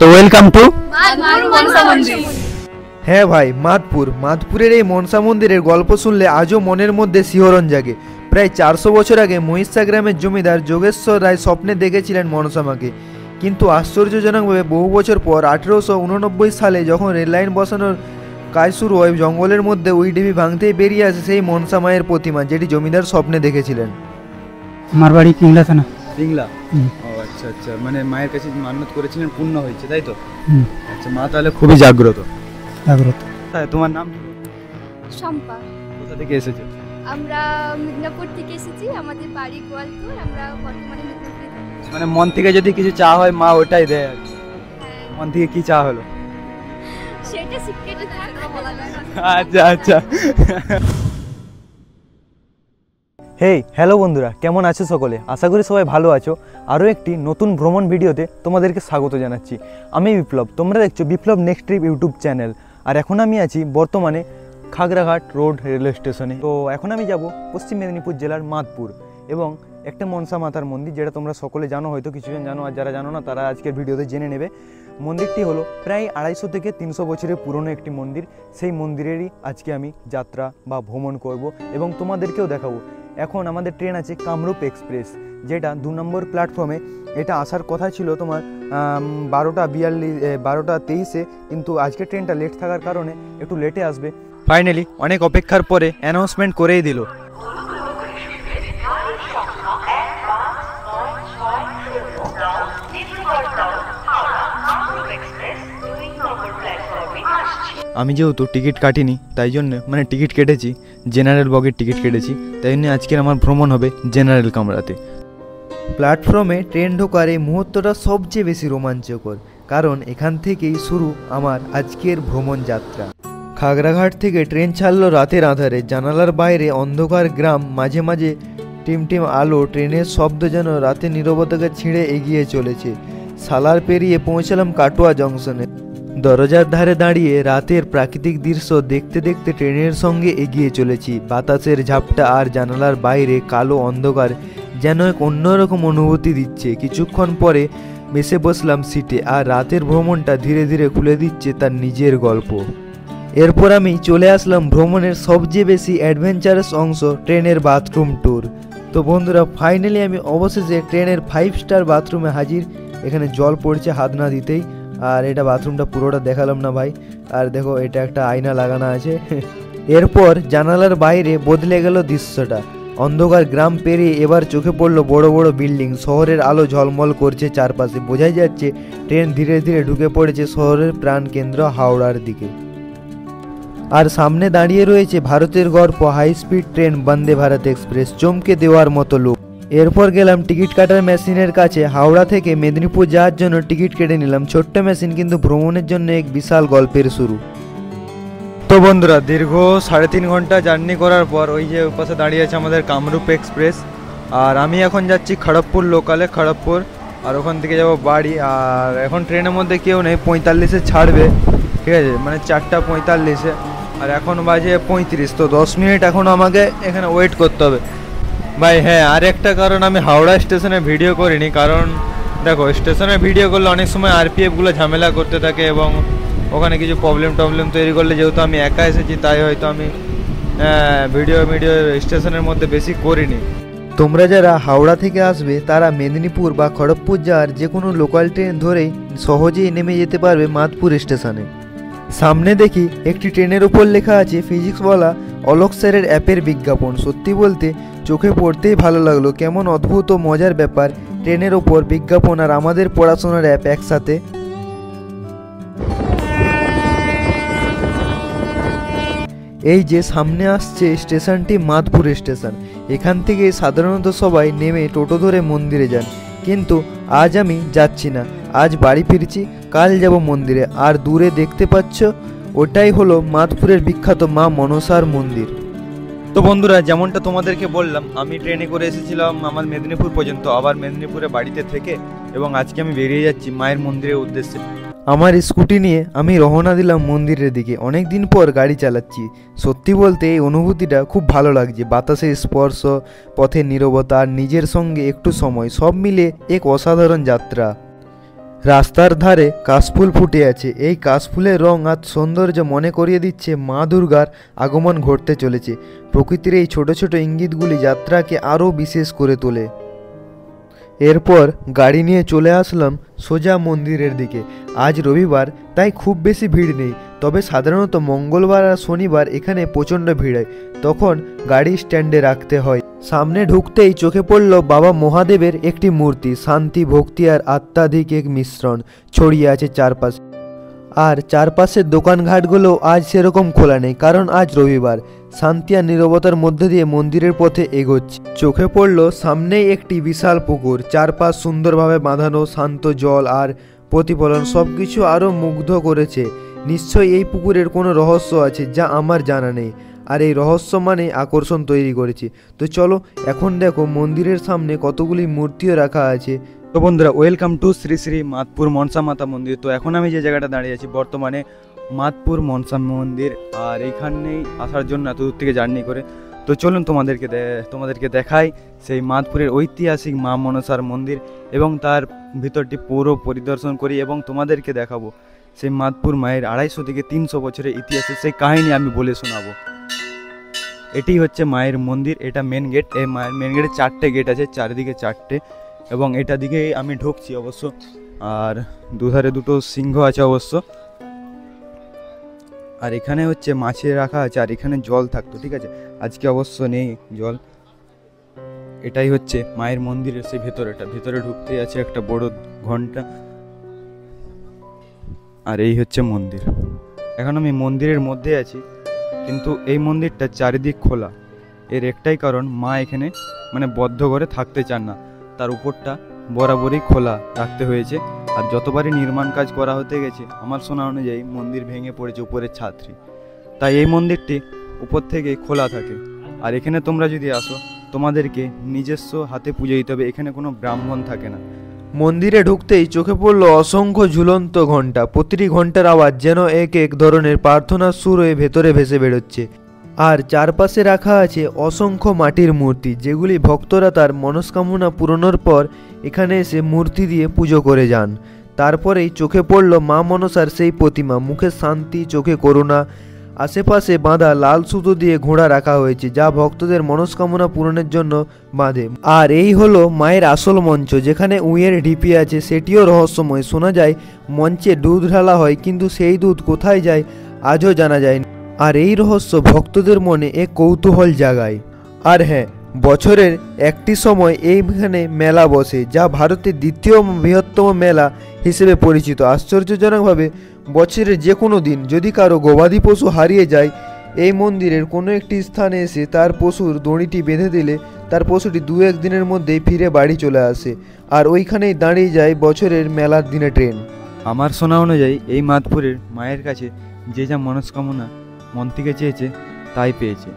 তো welcome to হ্যাঁ ভাই, মাধপুরের এই মনসা মন্দিরের গল্প শুনলে আজও মনের মধ্যে শিহরণ জাগে। প্রায় 400 বছর আগে মহিষা গ্রামের জমিদার যোগেশ্বর রায় স্বপ্নে দেখেছিলেন মনসামাকে, কিন্তু আশ্চর্যজনকভাবে বহু বছর পর 1889 সালে যখন রেললাইন বসানোর কাজ শুরু হয়, জঙ্গলের মধ্যে ওই ঢিবি ভাঙতেই বেরিয়ে আসে সেই মনসা মায়ের প্রতিমা, যেটি জমিদার স্বপ্নে দেখেছিলেন। আমার বাড়ি কিংলা থানা। পিংলা। ও আচ্ছা আচ্ছা, মানে মায়ের কাছে মান্যত করেছিলেন, পূর্ণ হয়েছে তাই তো? আচ্ছা, মা তাহলে খুবই জাগ্রত। হ্যাঁ, তোমার নাম? শম্পা। কোথা থেকে এসেছো? আমরা মিদনাপুর থেকে এসেছি, আমাদের বাড়ি গোয়ালপুর, আমরা বর্তমানে মিদনাপুরে থাকি। মানে মন থেকে যদি কিছু চা হয় মা ওটাই দেয় আর কি। মন থেকে কি চা হলো? সেটা সিক্রেট বলা যায় না। আচ্ছা আচ্ছা। হেই হ্যালো বন্ধুরা, কেমন আছো সকলে? আশা করি সবাই ভালো আছো। আরও একটি নতুন ভ্রমণ ভিডিওতে তোমাদেরকে স্বাগত জানাচ্ছি। আমি বিপ্লব, তোমরা দেখছো বিপ্লব নেক্সট ট্রিপ ইউটিউব চ্যানেল। আর এখন আমি আছি বর্তমানে খাগড়াঘাট রোড রেলওয়ে স্টেশনে। তো এখন আমি যাব পশ্চিম মেদিনীপুর জেলার মাধপুর এবং একটা মনসা মাতার মন্দির, যেটা তোমরা সকলে জানো, হয়তো কিছুজন জানো, আর যারা জানো না তারা আজকের ভিডিওতে জেনে নেবে। মন্দিরটি হলো প্রায় 250 থেকে 300 বছরের পুরনো একটি মন্দির। সেই মন্দিরেরই আজকে আমি যাত্রা বা ভ্রমণ করব এবং তোমাদেরকেও দেখাবো। এখন আমাদের ট্রেন আছে কামরূপ এক্সপ্রেস, যেটা 2 নম্বর প্ল্যাটফর্মে। এটা আসার কথা ছিল তোমার 12:23-এ, কিন্তু আজকে ট্রেনটা লেট থাকার কারণে একটু লেটে আসবে। ফাইনালি অনেক অপেক্ষার পরে অ্যানাউন্সমেন্ট করেই দিল। আমি যেহেতু টিকিট কাটিনি, তাই জন্য মানে টিকিট কেটেছি জেনারেল বগির টিকিট কেটেছি, তাই জন্য আজকের আমার ভ্রমণ হবে জেনারেল কামরাতে। প্ল্যাটফর্মে ট্রেন ঢোকার এই মুহূর্তটা সবচেয়ে বেশি রোমাঞ্চকর, কারণ এখান থেকেই শুরু আমার আজকের ভ্রমণ যাত্রা। খাগড়াঘাট থেকে ট্রেন ছাড়লো রাতের আঁধারে, জানালার বাইরে অন্ধকার গ্রাম, মাঝে মাঝে টিমটিম আলো, ট্রেনের শব্দ যেন রাতের নীরবতাকে ছিঁড়ে এগিয়ে চলেছে। সালার পেরিয়ে পৌঁছালাম কাটোয়া জংশনে। দরজার ধারে দাঁড়িয়ে রাতের প্রাকৃতিক দৃশ্য দেখতে দেখতে ট্রেনের সঙ্গে এগিয়ে চলেছি। বাতাসের ঝাপটা আর জানালার বাইরে কালো অন্ধকার যেন এক অন্যরকম অনুভূতি দিচ্ছে। কিছুক্ষণ পরে বেসে বসলাম সিটে, আর রাতের ভ্রমণটা ধীরে ধীরে খুলে দিচ্ছে তার নিজের গল্প। এরপর আমি চলে আসলাম ভ্রমণের সবচেয়ে বেশি অ্যাডভেঞ্চারাস অংশ, ট্রেনের বাথরুম ট্যুর। তো বন্ধুরা, ফাইনালি আমি অবশেষে ট্রেনের 5 স্টার বাথরুমে হাজির। এখানে জল পড়ছে হাত না দিতেই। আর এটা বাথরুমটা পুরোটা দেখালাম না ভাই। আর দেখো, এটা একটা আয়না লাগানো আছে। এরপর জানালার বাইরে বদলে গেল দৃশ্যটা। অন্ধকার গ্রাম পেরিয়ে এবার চোখে পড়লো বড় বড় বিল্ডিং, শহরের আলো ঝলমল করছে চারপাশে। বোঝাই যাচ্ছে ট্রেন ধীরে ধীরে ঢুকে পড়েছে শহরের প্রাণকেন্দ্র হাওড়ার দিকে। আর সামনে দাঁড়িয়ে রয়েছে ভারতের গর্ব high speed train Vande Bharat express, চমকে দেওয়ার মতো লোক। এরপর গেলাম টিকিট কাটার মেশিনের কাছে। হাওড়া থেকে মেদিনীপুর যাওয়ার জন্য টিকিট কেটে নিলাম। ছোট্ট মেশিন, কিন্তু ভ্রমণের জন্য এক বিশাল গল্পের শুরু। তো বন্ধুরা, দীর্ঘ 3.5 ঘন্টা জার্নি করার পর ওই যে পাশে দাঁড়িয়ে আছে আমাদের কামরূপ এক্সপ্রেস। আর আমি এখন যাচ্ছি খড়গপুর লোকালে, খড়গপুর। আর ওখান থেকে যাব বাড়ি। আর এখন ট্রেনের মধ্যে কেউ নেই, 45-এ ছাড়বে, ঠিক আছে, মানে 4:45-এ। আর এখন বাজে 35, তো 10 মিনিট এখন আমাকে এখানে ওয়েট করতে হবে ভাই। হ্যাঁ, আর একটা কারণ আমি হাওড়া স্টেশনে ভিডিও করিনি, কারণ দেখো স্টেশনে ভিডিও করলে অনেক সময় আরপিএফগুলো ঝামেলা করতে থাকে এবং ওখানে কিছু প্রবলেম তৈরি করলে, যেহেতু আমি একা এসেছি তাই হয়তো আমি ভিডিও স্টেশনের মধ্যে বেশি করিনি। তোমরা যারা হাওড়া থেকে আসবে তারা মেদিনীপুর বা খড়গপুর যাওয়ার যে কোনো লোকাল ট্রেন ধরেই সহজেই নেমে যেতে পারবে মাধপুর স্টেশনে। সামনে দেখি একটি ট্রেনের উপর লেখা আছে ফিজিক্সওয়ালা অলোক স্যারের অ্যাপের বিজ্ঞাপন। সত্যি বলতে চোখে পড়তেই ভালো লাগলো, কেমন অদ্ভুত ও মজার ব্যাপার, ট্রেনের ওপর বিজ্ঞাপন আর আমাদের পড়াশোনার অ্যাপ একসাথে। এই যে সামনে আসছে স্টেশনটি মাধপুর স্টেশন। এখান থেকে সাধারণত সবাই নেমে টোটো ধরে মন্দিরে যান, কিন্তু আজ আমি যাচ্ছি না। আজ বাড়ি ফিরছি, কাল যাব মন্দিরে। আর দূরে দেখতে পাচ্ছ, ওটাই হলো মাধপুরের বিখ্যাত মা মনসার মন্দির। তো বন্ধুরা, যেমনটা তোমাদেরকে বললাম, আমি ট্রেনে করে এসেছিলাম আমার মেদিনীপুর পর্যন্ত, আবার মেদিনীপুরে বাড়িতে থেকে, এবং আজকে আমি বেরিয়ে যাচ্ছি মায়ের মন্দিরের উদ্দেশ্যে। আমার স্কুটি নিয়ে আমি রওনা দিলাম মন্দিরের দিকে। অনেক দিন পর গাড়ি চালাচ্ছি। সত্যি বলতে এই অনুভূতিটা খুব ভালো লাগছে। বাতাসের স্পর্শ, পথের নীরবতা আর নিজের সঙ্গে একটু সময়, সব মিলে এক অসাধারণ যাত্রা। রাস্তার ধারে কাশফুল ফুটে আছে। এই কাশফুলের রং আর সৌন্দর্য মনে করিয়ে দিচ্ছে মা দুর্গার আগমন ঘটতে চলেছে। প্রকৃতির এই ছোট ছোট ইঙ্গিতগুলি যাত্রাকে আরও বিশেষ করে তোলে। এরপর গাড়ি নিয়ে চলে আসলাম সোজা মন্দিরের দিকে। আজ রবিবার, তাই খুব বেশি ভিড় নেই, তবে সাধারণত মঙ্গলবার আর শনিবার এখানে প্রচণ্ড ভিড় হয়, তখন গাড়ি স্ট্যান্ডে রাখতে হয়। সামনে ঢুকতেই চোখে পড়ল বাবা মহাদেবের একটি মূর্তি। শান্তি, ভক্তি আর আত্মাধিক এক মিশ্রণ ছড়িয়ে আছে চারপাশে। আর চারপাশের দোকানঘাটগুলো আজ সেরকম খোলা নেই, কারণ আজ রবিবার। শান্তি আর নীরবতার মধ্যে দিয়ে মন্দিরের পথে এগোচ্ছে। চোখে পড়ল সামনেই একটি বিশাল পুকুর, চারপাশ সুন্দরভাবে বাঁধানো, শান্ত জল আর প্রতিফলন সবকিছু আরও মুগ্ধ করেছে। নিশ্চয়ই এই পুকুরের কোনো রহস্য আছে যা আমার জানা নেই, আর এই রহস্য মানে আকর্ষণ তৈরি করেছে। তো চলো এখন দেখো মন্দিরের সামনে কতগুলি মূর্তিও রাখা আছে। তো বন্ধুরা, ওয়েলকাম টু শ্রী শ্রী মাতপুর মনসা মাতা মন্দির। তো এখন আমি যে জায়গাটা দাঁড়িয়ে আছি বর্তমানে মাতপুর মনসা মন্দির, আর এইখানেই আসার জন্য এত দূর থেকে জার্নি করে। তো চলুন তোমাদেরকে দেখাই সেই মাতপুরের ঐতিহাসিক মা মনসার মন্দির এবং তার ভিতরটি পুরো পরিদর্শন করি এবং তোমাদেরকে দেখাবো সেই মাতপুর মায়ের 250 থেকে 300 বছরের ইতিহাসের সেই কাহিনী আমি বলে শোনাবো। এটি হচ্ছে মায়ের মন্দির, এটা মেন গেট। এই মায়ের মেন গেটে 4টে গেট আছে, চারিদিকে 4টে, এবং এটা দিকে আমি ঢুকছি অবশ্য। আর দুধারে দুটো সিংহ আছে অবশ্য। আর এখানে হচ্ছে মাছে রাখা আছে, আর এখানে জল থাকতো, ঠিক আছে, আজকে অবশ্য নেই জল। এটাই হচ্ছে মায়ের মন্দিরের সেই ভেতরেটা। ভেতরে ঢুকতেই আছে একটা বড় ঘন্টা। আর এই হচ্ছে মন্দির। এখন আমি মন্দিরের মধ্যে আছি, কিন্তু এই মন্দিরটা চারিদিক খোলা। এর একটাই কারণ, মা এখানে মানে বদ্ধ করে থাকতে চান না, তার উপরটা বরাবরই খোলা রাখতে হয়েছে। আর যতবারই নির্মাণ কাজ করা হতে গেছে, আমার শোনা অনুযায়ী মন্দির ভেঙে পড়েছে উপরের ছাত্রী, তাই এই মন্দিরটি উপর থেকে খোলা থাকে। আর এখানে তোমরা যদি আসো, তোমাদেরকে নিজস্ব হাতে পুজো দিতে হবে, এখানে কোনো ব্রাহ্মণ থাকে না। মন্দিরে ঢুকতেই চোখে পড়ল অসংখ্য ঝুলন্ত ঘণ্টা। প্রতিটি ঘণ্টার আওয়াজ যেন এক এক ধরনের প্রার্থনার সুর হয়ে ভেতরে ভেসে বেরোচ্ছে। আর চারপাশে রাখা আছে অসংখ্য মাটির মূর্তি, যেগুলি ভক্তরা তার মনস্কামনা পূরণের পর এখানে এসে মূর্তি দিয়ে পুজো করে যান। তারপরেই চোখে পড়ল মা মনসার সেই প্রতিমা, মুখে শান্তি, চোখে করুণা। আশেপাশে বাঁধা লাল সুতো দিয়ে ঘোড়া রাখা হয়েছে, যা ভক্তদের মনস্কামনা পূরণের জন্য বাঁধে। আর এই হলো মায়ের আসল মঞ্চ, যেখানে উঁয়ের ঢিপি আছে, সেটিও রহস্যময়। শোনা যায় মঞ্চে দুধ ঢালা হয়, কিন্তু সেই দুধ কোথায় যায় আজও জানা যায়নি। আর এই রহস্য ভক্তদের মনে এক কৌতূহল জাগায়। আর হ্যাঁ, বছরের একটি সময় এইখানে মেলা বসে, যা ভারতের দ্বিতীয় বৃহত্তম মেলা হিসেবে পরিচিত। আশ্চর্যজনকভাবে বছরের যে কোনো দিন যদি কারো গবাদি পশু হারিয়ে যায়, এই মন্দিরের কোনো একটি স্থানে এসে তার পশুর দড়িটি বেঁধে দিলে তার পশুটি 2-1 দিনের মধ্যেই ফিরে বাড়ি চলে আসে। আর ওইখানেই দাঁড়িয়ে যায় বছরের মেলার দিনে ট্রেন। আমার শোনা অনুযায়ী এই মাতপুরের মায়ের কাছে যে যা মনস্কামনা মন থেকে চেয়েছে তাই পেয়েছে।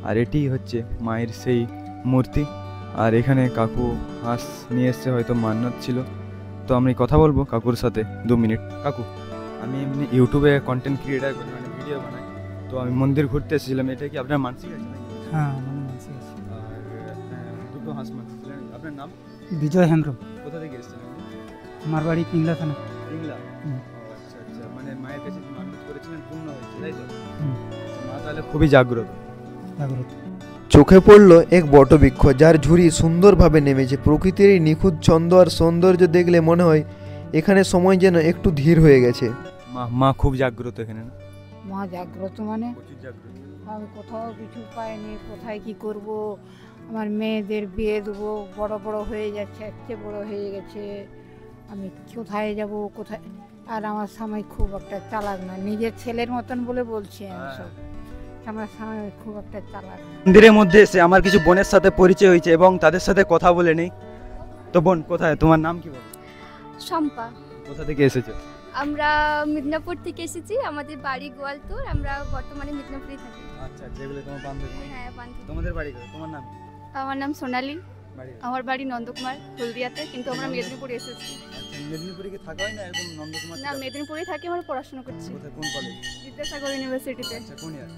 আর এটি হচ্ছে মায়ের সেই মূর্তি। আর এখানে কাকু হাঁস নিয়ে এসছে, হয়তো মান্যত ছিল। তো আমি কথা বলবো কাকুর সাথে 2 মিনিট। কাকু, আমি এমনি ইউটিউবে কন্টেন্ট ক্রিয়েটার করি, মানে ভিডিও বানাই। তো আমি মন্দির ঘুরতে এসেছিলাম, এটা কি আপনার মানসিক আছে নাকি? হ্যাঁ, আমার মানসিক আছে। আর দুটো হাঁস মানসিক ছিলেন। আপনার নাম? বিজয় হেমব্রম। কোথা থেকে এসেছিলেন? আমার বাড়ি পিংলা থানা। পিংলা। হুম। আচ্ছা আচ্ছা, মানে মায়ের কাছে মানত করেছিলেন, পূর্ণ হয়েছে, তাই তো? হুম। মা তাহলে খুবই জাগ্রত। জাগ্রত। চোখে পড়ল এক বটবৃক্ষ, যার ঝুড়ি সুন্দরভাবে নেমেছে। প্রকৃতির এই নিখুঁত ছন্দ আর সৌন্দর্য দেখলে মনে হয় এখানে সময় যেন একটু ধীর হয়ে গেছে। মা খুব জাগ্রত এখানে না? মা জাগ্রত মানে প্রচুর জাগ্রত। আমি কোথাও কিছু পাইনি, কোথায় কি করব। আমার মেয়েদের বিয়ে দেবো, বড় বড় হয়ে যাচ্ছে, এত বড় হয়ে গেছে, আমি কোথায় যাব কোথায়। আর আমার স্বামী খুব একটা চালাক না, নিজের ছেলের মতন বলে বলছি আমি সব। আমার স্বামী খুব একটা চালাক না। মন্দিরের মধ্যে এসে আমার কিছু বোনের সাথে পরিচয় হয়েছে এবং তাদের সাথে কথা বলে নেই। তো বোন, কোথায়, তোমার নাম কি বলো? শম্পা। কোথা থেকে এসেছো? আমরা মিদনাপুর থেকে এসেছি, আমাদের বাড়ি গোয়ালতোর, আমরা বর্তমানে মিদনাপুরে থাকি। আচ্ছা, যেগুলো তোমার বান্ধবী। হ্যাঁ, বান্ধবী। তোমাদের বাড়ি কোথায়? তোমার নাম কি? আমার নাম সোনালী। বাড়ি? আমার বাড়ি নন্দকুমার, হলদিয়াতে, কিন্তু আমরা মেদিনীপুরে এসেছি। আচ্ছা, মেদিনীপুরে কি থাকা হয় না একদম নন্দকুমার? না, মেদিনীপুরে থাকি, আমরা পড়াশোনা করছি কোথায়, কোন কলেজ? বিদ্যাসাগর ইউনিভার্সিটিতে, আচ্ছা, কোন ইয়ার?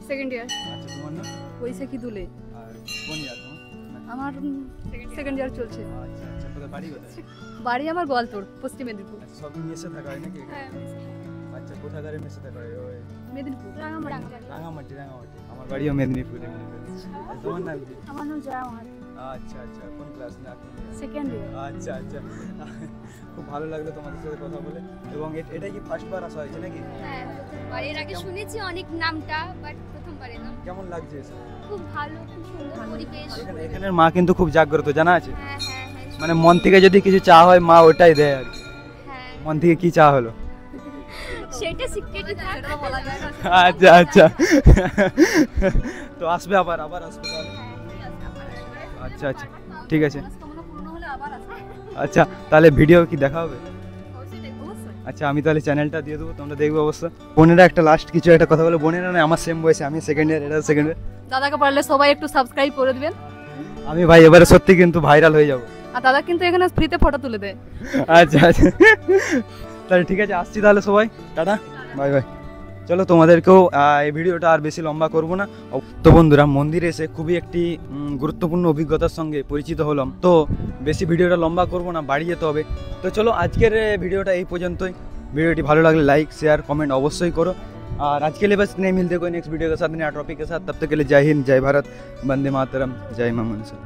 2nd ইয়ার। আচ্ছা, তোমার নাম? বৈশাখী দুলে। আর কোন ইয়ার তোমার? আমার 2nd ইয়ার চলছে। আচ্ছা আচ্ছা, কোথা কোথায় বাড়ি কোথায়? বাড়ি আমার গোয়ালতোর, পশ্চিম মেদিনীপুর। আচ্ছা, সবই মেসে থাকা হয় নাকি? হ্যাঁ, আচ্ছা, কোথাকারে মেসে থাকা হয়? ওই মেদিনীপুর। রাঙামাটি। আমার বাড়িও মেদিনীপুরে। আর তোমার নাম কি? আমার নাম জয়া মাহাত, আচ্ছা, কোন ক্লাস না? Second year. আচ্ছা, খুব ভালো লাগলো তোমাদের সাথে কথা বলে। এবং এটা কি ফার্স্ট বার আসা হয়েছে নাকি? হ্যাঁ প্রথমবার। এর আগে শুনেছি অনেক নামটা, বাট প্রথমবার এলাম। কেমন লাগছে এসে? খুব ভালো, খুব সুন্দর পরিবেশ। এখানের মা কিন্তু খুব জাগ্রত, জানা আছে? হ্যাঁ, মানে মন থেকে যদি কিছু চা হয় মা ওটাই দেয় আর কি। হ্যাঁ, মন থেকে কি চা হলো? সেটা সিক্রেটই থাক। বলা যায় না। আচ্ছা। তো আসবে আবার আসবে তাহলে? আচ্ছা, ঠিক আছে। মনস্কামনা পূর্ণ হলে আবার আসবে। আচ্ছা, তাহলে ভিডিও কি দেখা হবে? অবশ্যই দেখবো, অবশ্যই। আচ্ছা, আমি তাহলে চ্যানেলটা দিয়ে দেবো, তোমরা দেখবে অবশ্য। বোনেরা একটা লাস্ট কিছু একটা কথা বলে। বোনেরা নয়, আমার সেম বয়সে, আমি সেকেন্ড ইয়ার, এটা সেকেন্ড ইয়ার। দাদাকে পারলে সবাই একটু সাবস্ক্রাইব করে দিবেন। আমি ভাই এবারে সত্যি কিন্তু ভাইরাল হয়ে যাবো। আর দাদা কিন্তু এখানে ফ্রিতে ফটো তুলে দেয়। আচ্ছা, তাহলে ঠিক আছে, আসছি তাহলে সবাই, টাটা, বাই। চলো, তোমাদেরকেও এই ভিডিওটা আর বেশি লম্বা করব না। তো বন্ধুরা, মন্দিরে এসে খুবই একটি গুরুত্বপূর্ণ অভিজ্ঞতার সঙ্গে পরিচিত হলাম। তো বেশি ভিডিওটা লম্বা করব না, বাড়ি যেতে হবে। তো চলো, আজকের ভিডিওটা এই পর্যন্তই। ভিডিওটি ভালো লাগলে लाइक शेयर कमेंट अवश्य करो। और आज के लिए बस नहीं, मिलते कोई नेक्स्ट वीडियो के साथ नया टॉपिक के साथ। तब तक के लिए जय हिंद, जय भारत, वंदे मातरम, जय मां मनसा।